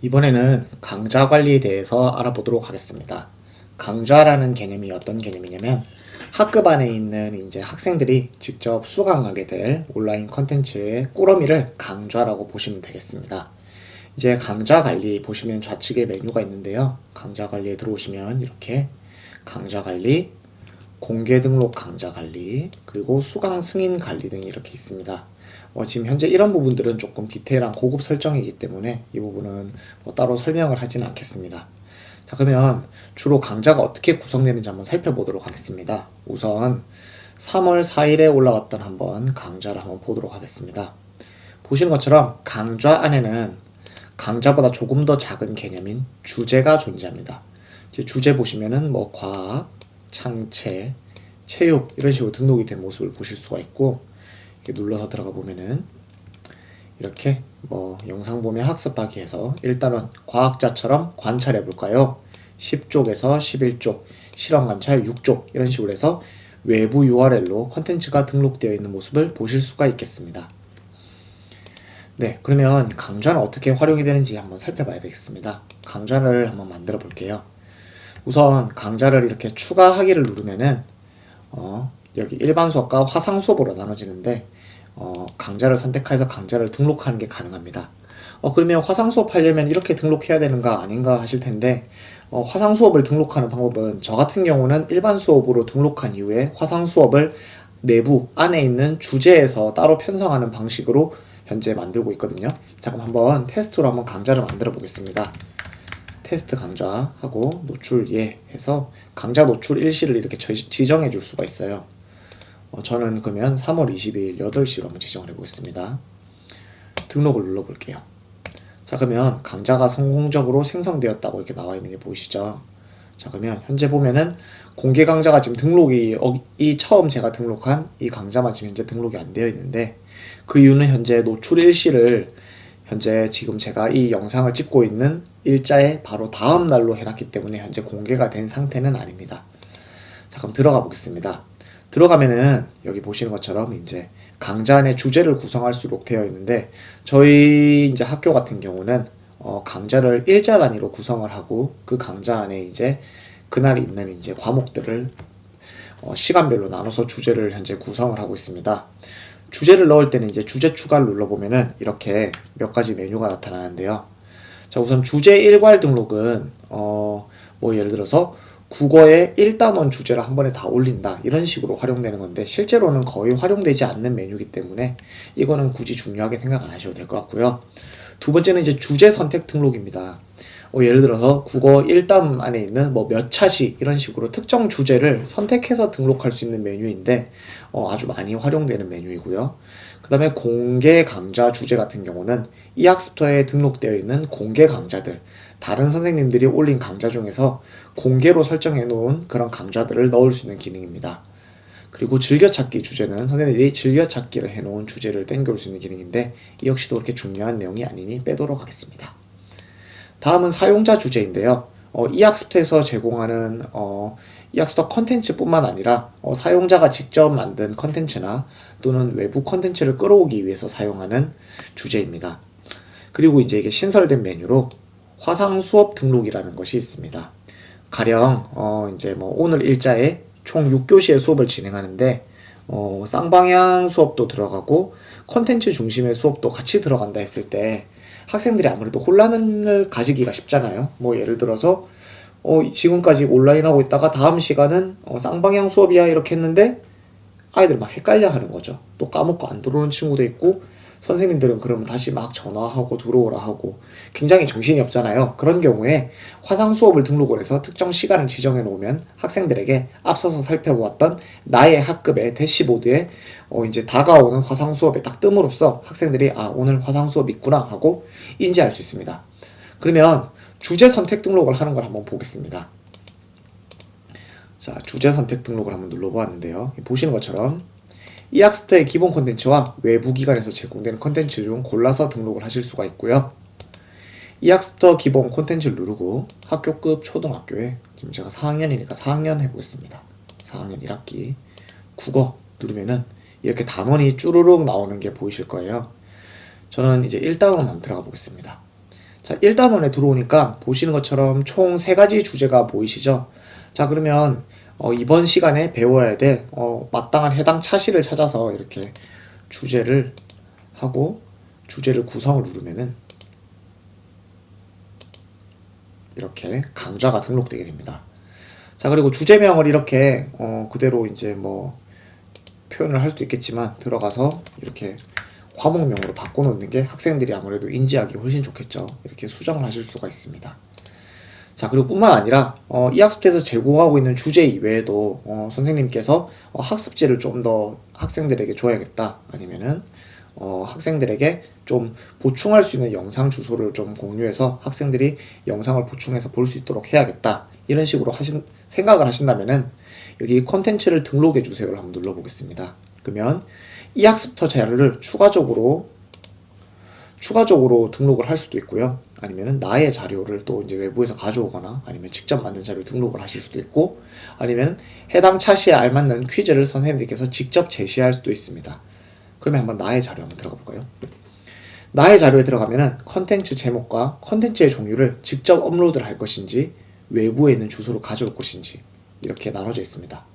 이번에는 강좌 관리에 대해서 알아보도록 하겠습니다. 강좌라는 개념이 어떤 개념이냐면 학급 안에 있는 이제 학생들이 직접 수강하게 될 온라인 컨텐츠의 꾸러미를 강좌라고 보시면 되겠습니다. 이제 강좌 관리 보시면 좌측에 메뉴가 있는데요. 강좌 관리에 들어오시면 이렇게 강좌 관리, 공개 등록 강좌 관리, 그리고 수강 승인 관리 등이 이렇게 있습니다. 지금 현재 이런 부분들은 조금 디테일한 고급 설정이기 때문에 이 부분은 따로 설명을 하진 않겠습니다. 자, 그러면 주로 강좌가 어떻게 구성되는지 한번 살펴보도록 하겠습니다. 우선 3월 4일에 올라왔던 한번 강좌를 한번 보도록 하겠습니다. 보시는 것처럼 강좌 안에는 강좌보다 조금 더 작은 개념인 주제가 존재합니다. 이제 주제 보시면은 과학, 창체, 체육 이런 식으로 등록이 된 모습을 보실 수가 있고, 이렇게 눌러서 들어가 보면은 이렇게 영상 보면 학습하기 해서 일단은 과학자처럼 관찰해 볼까요? 10쪽에서 11쪽, 실험 관찰 6쪽 이런 식으로 해서 외부 URL로 컨텐츠가 등록되어 있는 모습을 보실 수가 있겠습니다. 네, 그러면 강좌는 어떻게 활용이 되는지 한번 살펴봐야 되겠습니다. 강좌를 한번 만들어 볼게요. 우선 강좌를 이렇게 추가하기를 누르면은 여기 일반 수업과 화상 수업으로 나눠지는데 강좌를 선택해서 강좌를 등록하는 게 가능합니다. 그러면 화상 수업 하려면 이렇게 등록해야 되는가 아닌가 하실 텐데, 화상 수업을 등록하는 방법은 저 같은 경우는 일반 수업으로 등록한 이후에 화상 수업을 내부 안에 있는 주제에서 따로 편성하는 방식으로 현재 만들고 있거든요. 자, 그럼 한번 테스트로 한번 강좌를 만들어 보겠습니다. 테스트 강좌 하고 노출 예 해서 강좌 노출 일시를 이렇게 지정해 줄 수가 있어요. 저는 그러면 3월 22일 8시로 한번 지정을 해보겠습니다. 등록을 눌러볼게요. 자, 그러면 강좌가 성공적으로 생성되었다고 이렇게 나와 있는 게 보이시죠? 자, 그러면 현재 보면은 공개 강좌가 지금 등록이 처음 제가 등록한 이 강좌만 지금 현재 등록이 안 되어 있는데, 그 이유는 현재 노출 일시를 현재 지금 제가 이 영상을 찍고 있는 일자에 바로 다음 날로 해놨기 때문에 현재 공개가 된 상태는 아닙니다. 자, 그럼 들어가 보겠습니다. 들어가면은 여기 보시는 것처럼 이제 강좌 안에 주제를 구성할수록 되어 있는데, 저희 이제 학교 같은 경우는 강좌를 일자 단위로 구성을 하고 그 강좌 안에 이제 그날 있는 이제 과목들을 시간별로 나눠서 주제를 현재 구성을 하고 있습니다. 주제를 넣을 때는 이제 주제 추가를 눌러보면은 이렇게 몇 가지 메뉴가 나타나는데요. 자, 우선 주제 일괄 등록은 예를 들어서 국어의 1단원 주제를 한 번에 다 올린다 이런 식으로 활용되는 건데, 실제로는 거의 활용되지 않는 메뉴이기 때문에 이거는 굳이 중요하게 생각 안 하셔도 될 것 같고요. 두 번째는 이제 주제 선택 등록입니다. 예를 들어서 국어 1단 안에 있는 몇 차시 이런 식으로 특정 주제를 선택해서 등록할 수 있는 메뉴인데 아주 많이 활용되는 메뉴이고요. 그 다음에 공개 강좌 주제 같은 경우는 이 학습터에 등록되어 있는 공개 강좌들, 다른 선생님들이 올린 강좌 중에서 공개로 설정해 놓은 그런 강좌들을 넣을 수 있는 기능입니다. 그리고 즐겨찾기 주제는 선생님들이 즐겨찾기를 해놓은 주제를 땡겨올 수 있는 기능인데, 이 역시도 그렇게 중요한 내용이 아니니 빼도록 하겠습니다. 다음은 사용자 주제인데요. 이 학습터에서 제공하는 이 학습터 컨텐츠뿐만 아니라 사용자가 직접 만든 컨텐츠나 또는 외부 컨텐츠를 끌어오기 위해서 사용하는 주제입니다. 그리고 이제 이게 신설된 메뉴로 화상 수업 등록이라는 것이 있습니다. 가령 이제 오늘 일자에 총 6교시의 수업을 진행하는데 쌍방향 수업도 들어가고 컨텐츠 중심의 수업도 같이 들어간다 했을 때 학생들이 아무래도 혼란을 가지기가 쉽잖아요. 예를 들어서 지금까지 온라인 하고 있다가 다음 시간은 쌍방향 수업이야 이렇게 했는데 아이들 막 헷갈려 하는 거죠. 또 까먹고 안 들어오는 친구도 있고, 선생님들은 그러면 다시 막 전화하고 들어오라 하고 굉장히 정신이 없잖아요. 그런 경우에 화상 수업을 등록을 해서 특정 시간을 지정해 놓으면 학생들에게 앞서서 살펴보았던 나의 학급의 대시보드에 이제 다가오는 화상 수업에 딱 뜸으로써 학생들이 오늘 화상 수업 있구나 하고 인지할 수 있습니다. 그러면 주제 선택 등록을 하는 걸 한번 보겠습니다. 자, 주제 선택 등록을 한번 눌러보았는데요. 보시는 것처럼 이 학습터의 기본 콘텐츠와 외부 기관에서 제공되는 콘텐츠 중 골라서 등록을 하실 수가 있고요. 이 학습터 기본 콘텐츠를 누르고 학교급 초등학교에, 지금 제가 4학년이니까 4학년 해보겠습니다. 4학년 1학기 국어 누르면은 이렇게 단원이 쭈루룩 나오는 게 보이실 거예요. 저는 이제 1단원 한번 들어가 보겠습니다. 자, 1단원에 들어오니까 보시는 것처럼 총 3가지 주제가 보이시죠? 자, 그러면 이번 시간에 배워야 될 마땅한 해당 차시를 찾아서 이렇게 주제를 하고 주제를 구성을 누르면은 이렇게 강좌가 등록되게 됩니다. 자, 그리고 주제명을 이렇게 그대로 이제 뭐 표현을 할 수도 있겠지만 들어가서 이렇게 과목명으로 바꿔놓는 게 학생들이 아무래도 인지하기 훨씬 좋겠죠. 이렇게 수정을 하실 수가 있습니다. 자, 그리고 뿐만 아니라 이 학습지에서 제공하고 있는 주제 이외에도 선생님께서 학습지를 좀 더 학생들에게 줘야겠다, 아니면은 학생들에게 좀 보충할 수 있는 영상 주소를 좀 공유해서 학생들이 영상을 보충해서 볼 수 있도록 해야겠다, 이런 식으로 생각을 하신다면은 여기 콘텐츠를 등록해 주세요를 한번 눌러보겠습니다. 그러면 이 학습터 자료를 추가적으로 등록을 할 수도 있고요. 아니면은 나의 자료를 또 이제 외부에서 가져오거나 아니면 직접 만든 자료를 등록을 하실 수도 있고, 아니면 해당 차시에 알맞는 퀴즈를 선생님들께서 직접 제시할 수도 있습니다. 그러면 한번 나의 자료 한번 들어가 볼까요? 나의 자료에 들어가면은 컨텐츠 제목과 컨텐츠의 종류를 직접 업로드를 할 것인지 외부에 있는 주소로 가져올 것인지 이렇게 나눠져 있습니다.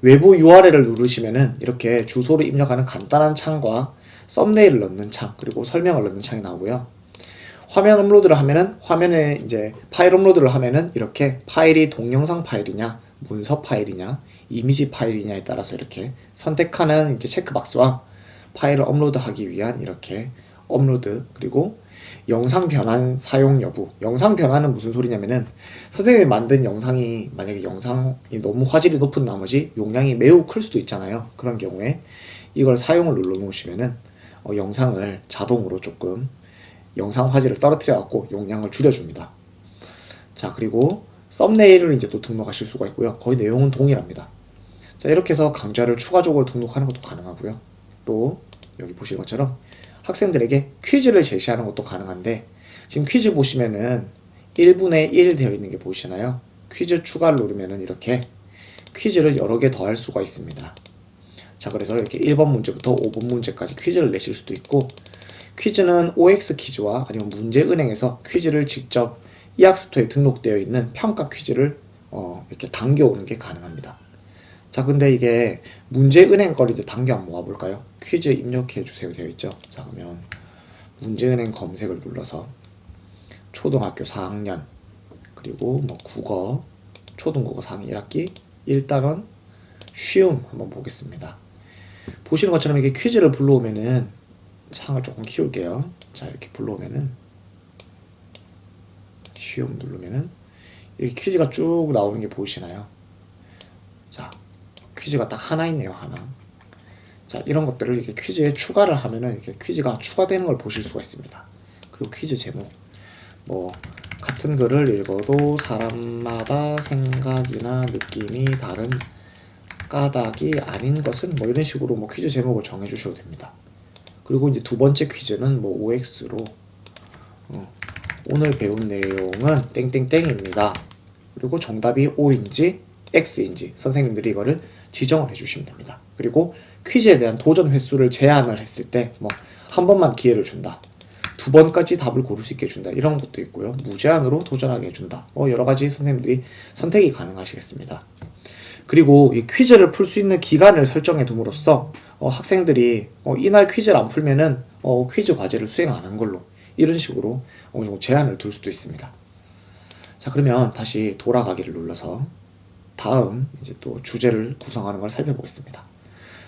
외부 URL을 누르시면은 이렇게 주소를 입력하는 간단한 창과 썸네일을 넣는 창, 그리고 설명을 넣는 창이 나오고요. 화면 업로드를 하면은 화면에 이제 파일 업로드를 하면은 이렇게 파일이 동영상 파일이냐, 문서 파일이냐, 이미지 파일이냐에 따라서 이렇게 선택하는 이제 체크박스와 파일을 업로드하기 위한 이렇게 업로드, 그리고 영상 변환 사용 여부. 영상 변환은 무슨 소리냐면은 선생님이 만든 영상이 만약에 영상이 너무 화질이 높은 나머지 용량이 매우 클 수도 있잖아요. 그런 경우에 이걸 사용을 눌러 놓으시면은 영상을 자동으로 조금 영상 화질을 떨어뜨려 갖고 용량을 줄여줍니다. 자, 그리고 썸네일을 이제 또 등록하실 수가 있고요. 거의 내용은 동일합니다. 자, 이렇게 해서 강좌를 추가적으로 등록하는 것도 가능하고요. 또 여기 보시는 것처럼 학생들에게 퀴즈를 제시하는 것도 가능한데, 지금 퀴즈 보시면은 1분의 1 되어 있는 게 보이시나요? 퀴즈 추가를 누르면은 이렇게 퀴즈를 여러 개 더 할 수가 있습니다. 자, 그래서 이렇게 1번 문제부터 5번 문제까지 퀴즈를 내실 수도 있고, 퀴즈는 OX 퀴즈와 아니면 문제은행에서 퀴즈를 직접 이 학습터에 등록되어 있는 평가 퀴즈를 이렇게 당겨오는 게 가능합니다. 자, 근데 이게 문제은행 거를 이제 당겨 한번 모아볼까요? 퀴즈 입력해 주세요 되어 있죠. 자, 그러면 문제은행 검색을 눌러서 초등학교 4학년, 그리고 뭐 국어, 초등국어 4학년 1학기 1단원 쉬움 한번 보겠습니다. 보시는 것처럼 이렇게 퀴즈를 불러오면은, 창을 조금 키울게요. 자, 이렇게 불러오면은 쉬움 누르면은 이렇게 퀴즈가 쭉 나오는 게 보이시나요? 자, 퀴즈가 딱 하나 있네요, 하나. 자, 이런 것들을 이렇게 퀴즈에 추가를 하면은 이렇게 퀴즈가 추가되는 걸 보실 수가 있습니다. 그리고 퀴즈 제목, 뭐 같은 글을 읽어도 사람마다 생각이나 느낌이 다른 까닭이 아닌 것은, 뭐 이런 식으로 뭐 퀴즈 제목을 정해 주셔도 됩니다. 그리고 이제 두 번째 퀴즈는 뭐 OX로 오늘 배운 내용은 땡땡땡입니다. 그리고 정답이 O인지 X인지 선생님들이 이거를 지정을 해주시면 됩니다. 그리고 퀴즈에 대한 도전 횟수를 제한을 했을 때 뭐 한 번만 기회를 준다, 두 번까지 답을 고를 수 있게 해준다, 이런 것도 있고요. 무제한으로 도전하게 해준다, 여러 가지 선생님들이 선택이 가능하시겠습니다. 그리고 이 퀴즈를 풀 수 있는 기간을 설정해 둠으로써 학생들이 이날 퀴즈를 안 풀면은 퀴즈 과제를 수행 안 한 걸로, 이런 식으로 어느 정도 제한을 둘 수도 있습니다. 자, 그러면 다시 돌아가기를 눌러서 다음 이제 또 주제를 구성하는 걸 살펴보겠습니다.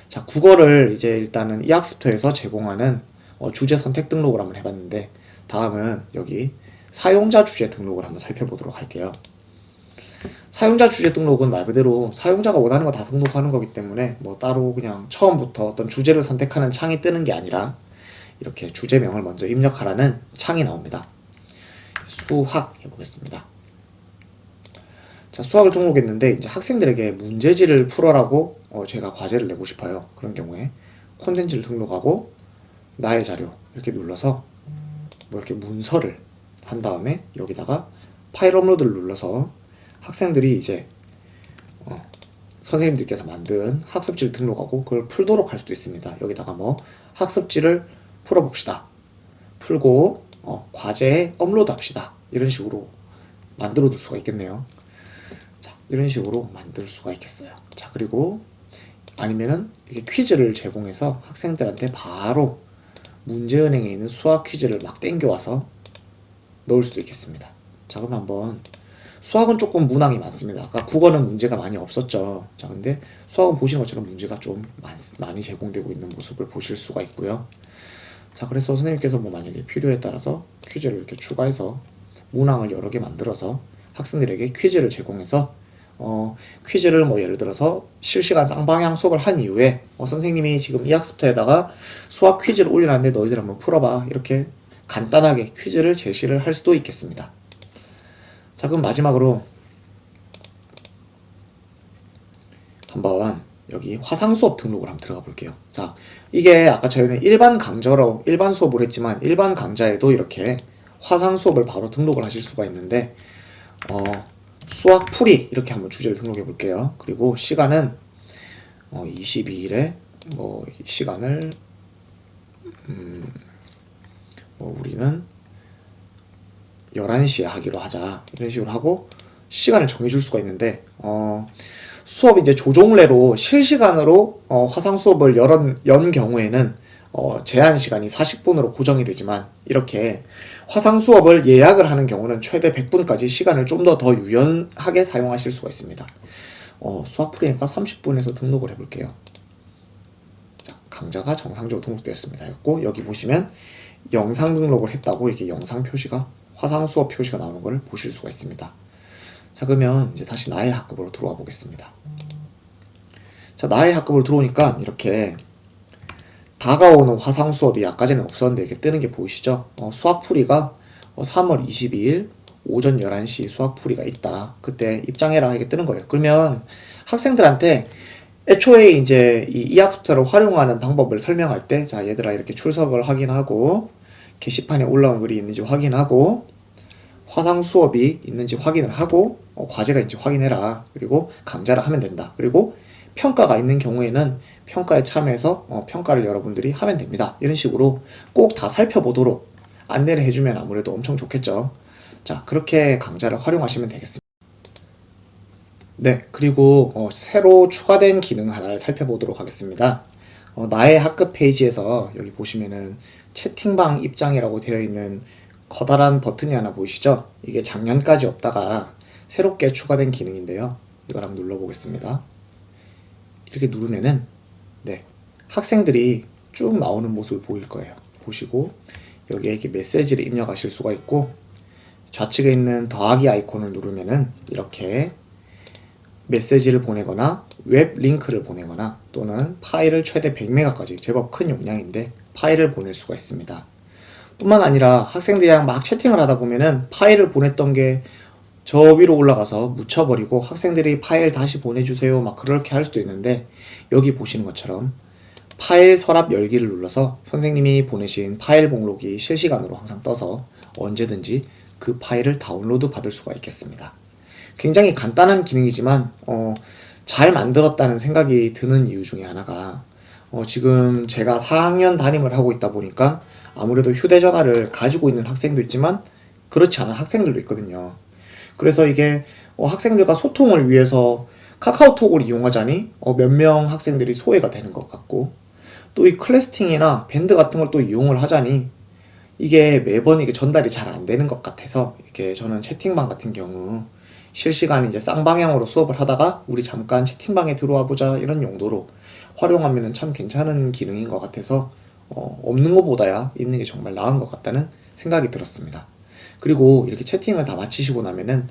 자, 국어를 이제 일단은 이 학습터에서 제공하는 주제 선택 등록을 한번 해봤는데, 다음은 여기 사용자 주제 등록을 한번 살펴보도록 할게요. 사용자 주제 등록은 말 그대로 사용자가 원하는 거 다 등록하는 거기 때문에 뭐 따로 그냥 처음부터 어떤 주제를 선택하는 창이 뜨는 게 아니라 이렇게 주제명을 먼저 입력하라는 창이 나옵니다. 수학 해보겠습니다. 자, 수학을 등록했는데 이제 학생들에게 문제지를 풀어라고 제가 과제를 내고 싶어요. 그런 경우에 콘텐츠를 등록하고 나의 자료 이렇게 눌러서 뭐 이렇게 문서를 한 다음에 여기다가 파일 업로드를 눌러서 학생들이 이제 선생님들께서 만든 학습지를 등록하고 그걸 풀도록 할 수도 있습니다. 여기다가 뭐 학습지를 풀어봅시다. 풀고 과제에 업로드 합시다. 이런 식으로 만들어 둘 수가 있겠네요. 자, 이런 식으로 만들 수가 있겠어요. 자, 그리고 아니면은 이렇게 퀴즈를 제공해서 학생들한테 바로 문제은행에 있는 수학 퀴즈를 막 땡겨와서 넣을 수도 있겠습니다. 자, 그럼 한번 수학은 조금 문항이 많습니다. 아까 국어는 문제가 많이 없었죠. 자, 근데 수학은 보시는 것처럼 문제가 좀 많이 제공되고 있는 모습을 보실 수가 있고요. 자, 그래서 선생님께서 뭐 만약에 필요에 따라서 퀴즈를 이렇게 추가해서 문항을 여러 개 만들어서 학생들에게 퀴즈를 제공해서 퀴즈를 뭐 예를 들어서 실시간 쌍방향 수업을 한 이후에 선생님이 지금 이 학습터에다가 수학 퀴즈를 올려놨는데 너희들 한번 풀어봐, 이렇게 간단하게 퀴즈를 제시를 할 수도 있겠습니다. 자, 그럼 마지막으로 한번 여기 화상 수업 등록을 한번 들어가 볼게요. 자, 이게 아까 저희는 일반 강좌로 일반 수업을 했지만 일반 강좌에도 이렇게 화상 수업을 바로 등록을 하실 수가 있는데 수학 풀이 이렇게 한번 주제를 등록해 볼게요. 그리고 시간은 22일에 뭐 시간을 우리는 11시에 하기로 하자, 이런 식으로 하고 시간을 정해줄 수가 있는데 수업 이제 조종례로 실시간으로 화상 수업을 연 경우에는 제한 시간이 40분으로 고정이 되지만 이렇게 화상 수업을 예약을 하는 경우는 최대 100분까지 시간을 좀 더 유연하게 사용하실 수가 있습니다. 수학 풀이니까 30분에서 등록을 해볼게요. 자, 강좌가 정상적으로 등록되었습니다. 했고 여기 보시면 영상 등록을 했다고 이렇게 영상 표시가 화상 수업 표시가 나오는 걸 보실 수가 있습니다. 자, 그러면 이제 다시 나의 학급으로 들어와 보겠습니다. 자, 나의 학급으로 들어오니까 이렇게 다가오는 화상 수업이 아까 전에 없었는데 이렇게 뜨는 게 보이시죠? 수학풀이가 3월 22일 오전 11시 수학풀이가 있다. 그때 입장해라, 이게 뜨는 거예요. 그러면 학생들한테 애초에 이제 이 학습터를 활용하는 방법을 설명할 때, 자, 얘들아 이렇게 출석을 확인하고 게시판에 올라온 글이 있는지 확인하고 화상 수업이 있는지 확인을 하고 과제가 있는지 확인해라. 그리고 강좌를 하면 된다. 그리고 평가가 있는 경우에는 평가에 참여해서 평가를 여러분들이 하면 됩니다. 이런 식으로 꼭 다 살펴보도록 안내를 해주면 아무래도 엄청 좋겠죠. 자, 그렇게 강좌를 활용하시면 되겠습니다. 네, 그리고 새로 추가된 기능 하나를 살펴보도록 하겠습니다. 나의 학급 페이지에서 여기 보시면은 채팅방 입장이라고 되어 있는 커다란 버튼이 하나 보이시죠? 이게 작년까지 없다가 새롭게 추가된 기능인데요. 이걸 한번 눌러보겠습니다. 이렇게 누르면은 네, 학생들이 쭉 나오는 모습을 보일 거예요. 보시고 여기에 이렇게 메시지를 입력하실 수가 있고 좌측에 있는 더하기 아이콘을 누르면은 이렇게 메시지를 보내거나 웹 링크를 보내거나 또는 파일을 최대 100메가까지 제법 큰 용량인데 파일을 보낼 수가 있습니다. 뿐만 아니라 학생들이랑 막 채팅을 하다 보면은 파일을 보냈던 게 저 위로 올라가서 묻혀버리고 학생들이 파일 다시 보내주세요 막 그렇게 할 수도 있는데 여기 보시는 것처럼 파일 서랍 열기를 눌러서 선생님이 보내신 파일 목록이 실시간으로 항상 떠서 언제든지 그 파일을 다운로드 받을 수가 있겠습니다. 굉장히 간단한 기능이지만 잘 만들었다는 생각이 드는 이유 중에 하나가 지금 제가 4학년 담임을 하고 있다 보니까 아무래도 휴대전화를 가지고 있는 학생도 있지만 그렇지 않은 학생들도 있거든요. 그래서 이게 학생들과 소통을 위해서 카카오톡을 이용하자니 몇 명 학생들이 소외가 되는 것 같고 또 이 클래스팅이나 밴드 같은 걸 또 이용을 하자니 이게 매번 이게 전달이 잘 안 되는 것 같아서 이렇게 저는 채팅방 같은 경우 실시간 이제 쌍방향으로 수업을 하다가 우리 잠깐 채팅방에 들어와 보자 이런 용도로 활용하면 참 괜찮은 기능인 것 같아서 없는 것보다야 있는 게 정말 나은 것 같다는 생각이 들었습니다. 그리고 이렇게 채팅을 다 마치시고 나면은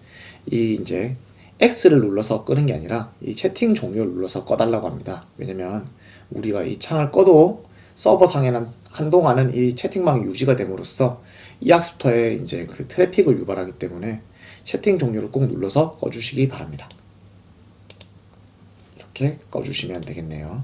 이 이제 X를 눌러서 끄는 게 아니라 이 채팅 종료를 눌러서 꺼달라고 합니다. 왜냐면 우리가 이 창을 꺼도 서버상에는 한동안은 이 채팅방이 유지가 됨으로써 이 학습터에 이제 그 트래픽을 유발하기 때문에 채팅 종료를 꼭 눌러서 꺼주시기 바랍니다. 이렇게 꺼주시면 되겠네요.